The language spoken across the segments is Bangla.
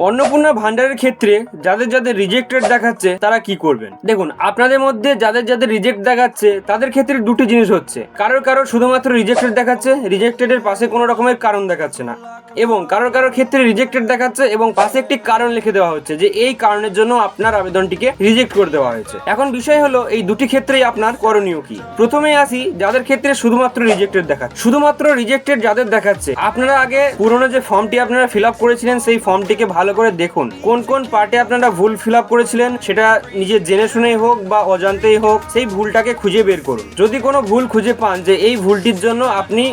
অন্নপূর্ণা ভান্ডারের ক্ষেত্রে যাদের যাদের রিজেক্টেড দেখাচ্ছে তারা কি করবেন? দেখুন, আপনাদের মধ্যে যাদের যাদের রিজেক্ট দেখাচ্ছে তাদের ক্ষেত্রে দুটি জিনিস হচ্ছে। কারোর শুধুমাত্র রিজেক্টেড দেখাচ্ছে, রিজেক্টেডের পাশে কোনো রকমের কারণ দেখাচ্ছে না, এবং কারোর ক্ষেত্রে রিজেক্টেড দেখাচ্ছে এবং পাশে একটি কারণ লিখে দেওয়া হচ্ছে যে এই কারণের জন্য আপনার আবেদনটিকে রিজেক্ট করে দেওয়া হয়েছে। এখন বিষয় হলো এই দুটি ক্ষেত্রেই আপনার করণীয় কি। প্রথমেই আসি যাদের ক্ষেত্রে শুধুমাত্র রিজেক্টেড দেখাচ্ছে। শুধুমাত্র রিজেক্টেড যাদের দেখাচ্ছে, আপনারা আগে পুরোনো যে ফর্মটি আপনারা ফিল আপ করেছিলেন সেই ফর্মটিকে ভালো করে দেখুন কোন কোন পার্টে আপনারা ভুল ফিল আপ করেছিলেন, সেটা নিজে জেনে শুনেই হোক বা অজান্তেই হোক সেই ভুলটাকে খুঁজে বের করুন। যদি কোনো ভুল খুঁজে পান যে এই ভুলটির জন্য আপনি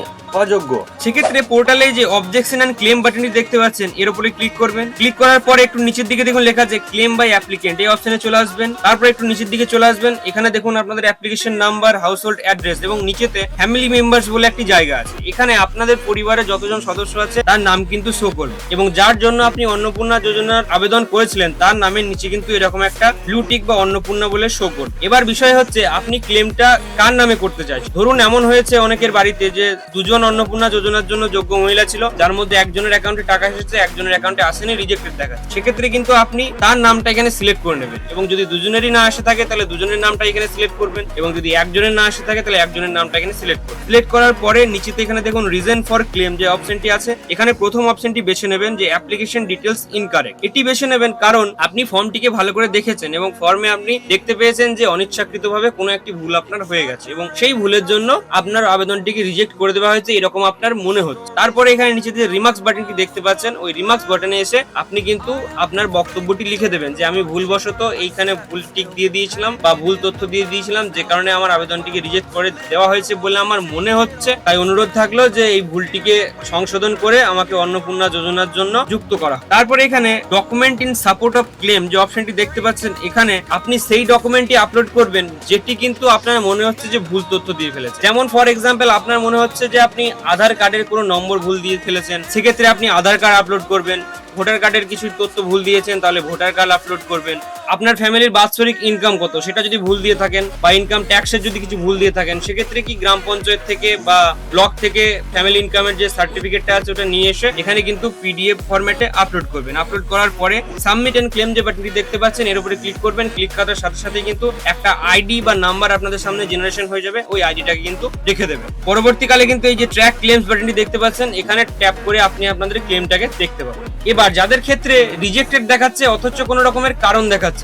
অযোগ্য, সেক্ষেত্রে পোর্টালে যে অবজেকশন এন্ড ক্লেম বাটনটি দেখতে পাচ্ছেন এর উপরে ক্লিক করবেন। ক্লিক করার পরে একটু নিচের দিকে দেখুন লেখা আছে ক্লেম বাই অ্যাপ্লিকেন্ট, এই অপশনে চলে আসবেন। তারপর একটু নিচের দিকে চলে আসবেন, এখানে দেখুন আপনাদের application number, house hold address এবং নিচেতে ফ্যামিলি মেম্বার্স বলে একটি জায়গা আছে। এখানে আপনাদের পরিবারে যতজন সদস্য আছে তার নাম কিন্তু শো করবে, এবং যার জন্য আপনি অন্নপূর্ণা যোজনার আবেদন করেছিলেন তার নামের নিচে কিন্তু এরকম একটা ব্লু টিক বা অন্নপূর্ণা বলে শো করবে। এবার বিষয় হচ্ছে আপনি ক্লেমটা কার নামে করতে চাইছেন। ধরুন এমন হয়েছে অনেকের বাড়িতে যে দুজন অন্নপূর্ণা যোজনার জন্য যোগ্য মহিলা ছিল, যার মধ্যে একজনের অ্যাকাউন্টে টাকা এসেছে, একজনের অ্যাকাউন্টে আসেনি, রিজেক্টেড দেখাচ্ছে। সেক্ষেত্রে কিন্তু আপনি তার নামটা এখানে সিলেক্ট করে নেবেন, এবং যদি দুজনেরই না আসে থাকে তাহলে দুজনের নামটা এখানে সিলেক্ট করবেন, এবং যদি একজনের না আসে থাকে তাহলে একজনের নামটা এখানে সিলেক্ট করবেন। সিলেক্ট করার পরে নিচেতে এখানে দেখুন রিজন ফর ক্লেম যে অপশনটি আছে, এখানে প্রথম অপশনটি বেছে নেবেন যে অ্যাপ্লিকেশন ডিটেলস ইনকারেক্ট। এটি বেছে নেবেন কারণ আপনি ফর্মটিকে ভালো করে দেখেছেন এবং ফর্মে আপনি দেখতে পেয়েছেন যে অনিচ্ছাকৃতভাবে কোনো একটি ভুল আপনার হয়ে গেছে, এবং সেই ভুলের জন্য আপনার আবেদনটিকে রিজেক্ট করে দেওয়া হয়েছে এরকম আপনার মনে হচ্ছে। তারপরে এখানে নিচে যে রিমার্কস বাটনটি দেখতে পাচ্ছেন, ওই রিমার্কস বাটনে এসে আপনি কিন্তু আপনার বক্তব্যটি লিখে দেবেন যে আমি ভুলবশত এইখানে ভুল টিক দিয়ে দিয়েছিলাম বা ভুল তথ্য দিয়ে দিয়েছিলাম, যে কারণে আমার আবেদনটিকে রিজেক্ট করে দেওয়া হয়েছে বলে আমার মনে হচ্ছে। তাই অনুরোধ থাকলো যে এই ভুলটিকে সংশোধন করে আমাকে অন্নপূর্ণা যোজনার জন্য যুক্ত করা। তারপরে এখানে document in support of clans যে অপশনটি দেখতে পাচ্ছেন, এখানে আপনি সেই ডকুমেন্টটি আপলোড করবেন যেটি কিন্তু আপনার মনে হচ্ছে যে ভুল তথ্য দিয়ে ফেলেছে। যেমন ফর এক্সাম্পল আপনার মনে হচ্ছে যে আপনি আধার কার্ডের কোনো নম্বর ভুল দিয়ে ফেলেছেন, সেক্ষেত্রে আপনি আধার কার্ড আপলোড করবেন। ভোটার কার্ডের কিছু তথ্য ভুল দিয়েছেন তাহলে ভোটার কার্ড আপলোড করবেন। আপনার ফ্যামিলির বাৎসরিক ইনকাম কত সেটা যদি ভুল দিয়ে থাকেন, বা ইনকাম ট্যাক্সের যদি কিছু ভুল দিয়ে থাকেন, সেক্ষেত্রে কি গ্রাম পঞ্চায়েত থেকে বা ব্লক থেকে ফ্যামিলি ইনকামের যে সার্টিফিকেটটা আছে ওটা নিয়ে এসে এখানে কিন্তু পিডিএফ ফরম্যাটে আপলোড করবেন। আপলোড করার পরে সাবমিট এন্ড ক্লেম যে বাটনটি দেখতে পাচ্ছেন এর উপরে ক্লিক করবেন। ক্লিক করার সাথে সাথে কিন্তু একটা আইডি বা নাম্বার আপনাদের সামনে জেনারেশন হয়ে যাবে, ওই আইডিটাকে কিন্তু রেখে দেবেন। পরবর্তীকালে কিন্তু এই যে ট্র্যাক ক্লেমস বাটনটি দেখতে পাচ্ছেন, এখানে ট্যাপ করে আপনি আপনাদের ক্লেমটাকে দেখতে পাবেন। এবার যাদের ক্ষেত্রে রিজেক্টেড দেখাচ্ছে অথচ কোনো রকমের কারণ দেখাচ্ছে,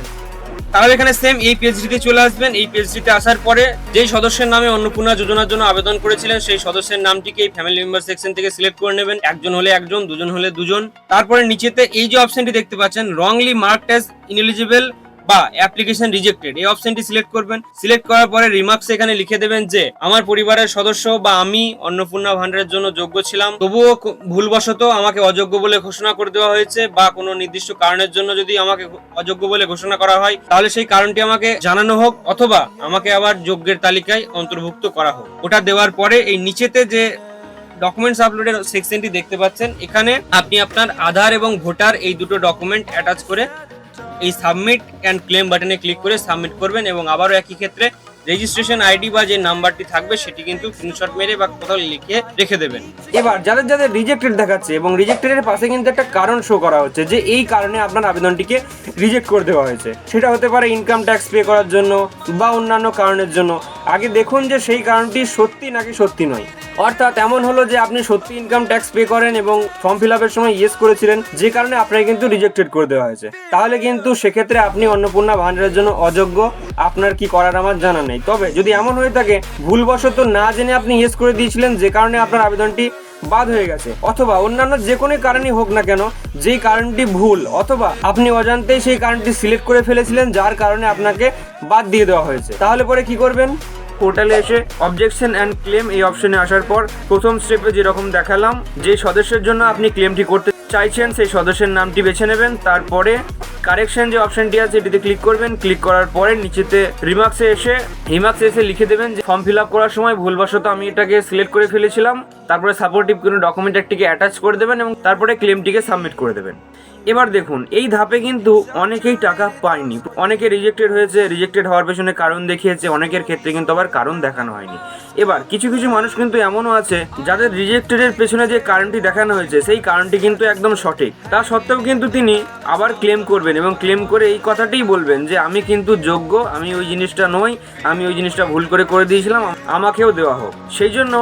তাহলে এখানে সেম এই পেজটিতে চলে আসবেন। এই পেজটিতে আসার পরে যেই সদস্যের নামে অন্নপূর্ণা যোজনার জন্য আবেদন করেছিলেন সেই সদস্যের নামটিকে এই ফ্যামিলি মেম্বার সেকশন থেকে সিলেক্ট করে নেবেন। একজন হলে একজন, দুজন হলে দুজন। তারপরে নিচেতে এই যে অপশনটি দেখতে পাচ্ছেন রংলি মার্কড অ্যাজ ইনএলিজিবল বা অ্যাপ্লিকেশন রিজেক্টেড, এই অপশনটি সিলেক্ট করবেন। সিলেক্ট করার পরে রিমার্কস এখানে লিখে দেবেন যে আমার পরিবারের সদস্য বা আমি অন্নপূর্ণা ভান্ডারের জন্য যোগ্য ছিলাম, তবুও ভুলবশত আমাকে অযোগ্য বলে ঘোষণা করে দেওয়া হয়েছে, বা কোনো নির্দিষ্ট কারণের জন্য যদি আমাকে অযোগ্য বলে ঘোষণা করা হয় তাহলে সেই কারণটি আমাকে জানানো হোক, অথবা আমাকে আবার যোগ্যের তালিকায় অন্তর্ভুক্ত করা হোক। ওটা দেওয়ার পরে এই নিচেতে যে ডকুমেন্টস আপলোডের সেকশনটি দেখতে পাচ্ছেন, এখানে আপনি আপনার আধার এবং ভোটার এই দুটো ডকুমেন্ট অ্যাটাচ করে এই সাবমিট অ্যান্ড ক্লেম বাটনে ক্লিক করে সাবমিট করবেন, এবং আবারও একই ক্ষেত্রে রেজিস্ট্রেশন আইডি বা যে নাম্বারটি থাকবে সেটি কিন্তু স্ক্রিনশট মেরে বা কোথাও লিখে রেখে দেবেন। এবার যাদের যাদের রিজেক্টেড দেখাচ্ছে এবং রিজেক্টেডের পাশে কিন্তু একটা কারণ শো করা হচ্ছে যে এই কারণে আপনার আবেদনটিকে রিজেক্ট করে দেওয়া হয়েছে, সেটা হতে পারে ইনকাম ট্যাক্স পে করার জন্য বা অন্যান্য কারণের জন্য। আগে দেখুন যে সেই কারণটি সত্যি নাকি সত্যি নয়। অর্থাৎ এমন হলো যে আপনি সত্যি ইনকাম ট্যাক্স পে করেন এবং ফর্ম ফিল আপের সময় ইয়েস করেছিলেন, যে কারণে আপনাকে কিন্তু রিজেক্টেড করে দেওয়া হয়েছে, তাহলে কিন্তু সেক্ষেত্রে আপনি অন্নপূর্ণা ভান্ডারের জন্য অযোগ্য। আপনার কি করার আমার জানা নেই। তবে যদি এমন হয়ে থাকে ভুলবশত না জেনে আপনি ইয়েস করে দিয়েছিলেন, যে কারণে আপনার আবেদনটি বাদ হয়ে গেছে, অথবা অন্যান্য যে কোনো কারণই হোক না কেন যেই কারণটি ভুল, অথবা আপনি অজান্তেই সেই কারণটি সিলেক্ট করে ফেলেছিলেন যার কারণে আপনাকে বাদ দিয়ে দেওয়া হয়েছে, তাহলে পরে কি করবেন? পোর্টালে এসে অবজেকশন অ্যান্ড ক্লেম এই অপশনে আসার পর প্রথম স্টেপে যেরকম দেখালাম, যে সদস্যের জন্য আপনি ক্লেমটি করতে চাইছেন সেই সদস্যের নামটি বেছে নেবেন। তারপরে কারেকশন যে অপশনটি আছে এটিতে ক্লিক করবেন। ক্লিক করার পরে নিচেতে রিমার্কসে এসে লিখে দেবেন যে ফর্ম ফিল আপ করার সময় ভুলবশত আমি এটাকে সিলেক্ট করে ফেলেছিলাম। তারপরে সাপোর্টিভ কোনো ডকুমেন্ট একটিকে অ্যাটাচ করে দেবেন এবং তারপরে ক্লেমটিকে সাবমিট করে দেবেন। এবার দেখুন এই ধাপে কিন্তু অনেকেই টাকা পায়নি, অনেকে রিজেক্টেড হয়েছে, রিজেক্টেড হওয়ার পেছনে কারণ দেখিয়েছে, অনেকের ক্ষেত্রে কিন্তু আবার কারণ দেখানো হয়নি। এবার কিছু কিছু মানুষ কিন্তু এমনও আছে যাদের রিজেক্টেডের পেছনে যে কারণটি দেখানো হয়েছে সেই কারণটি কিন্তু একদম সঠিক, তা সত্ত্বেও কিন্তু তিনি আবার ক্লেম করবেন এবং ক্লেম করে এই কথাটাই বলবেন যে আমি কিন্তু যোগ্য, আমি ওই জিনিসটা নই, আমি ওই জিনিসটা ভুল করে দিয়েছিলাম, আমাকেও দেওয়া হোক। সেই জন্য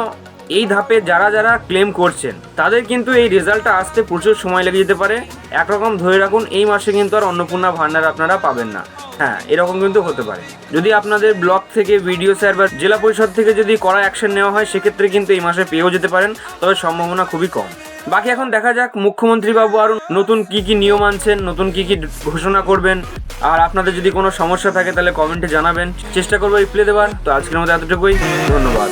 এই ধাপে যারা যারা ক্লেম করছেন তাদের কিন্তু এই রেজাল্টটা আসতে প্রচুর সময় লেগে যেতে পারে। একরকম ধরে রাখুন এই মাসে কিন্তু আর অন্নপূর্ণা ভান্ডার আপনারা পাবেন না। হ্যাঁ, এরকম কিন্তু হতে পারে। যদি আপনাদের ব্লক থেকে বিডিও স্যার বা জেলা পরিষদ থেকে যদি কড়া অ্যাকশন নেওয়া হয় সেক্ষেত্রে কিন্তু এই মাসে পেয়েও যেতে পারেন, তবে সম্ভাবনা খুবই কম। বাকি এখন দেখা যাক মুখ্যমন্ত্রী বাবু আরও নতুন কি কি নিয়ম আনছেন, নতুন কি কি ঘোষণা করবেন। আর আপনাদের যদি কোনো সমস্যা থাকে তাহলে কমেন্টে জানাবেন, চেষ্টা করবো রিপ্লাই দেওয়ার। তো আজকের মতো এতটুকুই, ধন্যবাদ।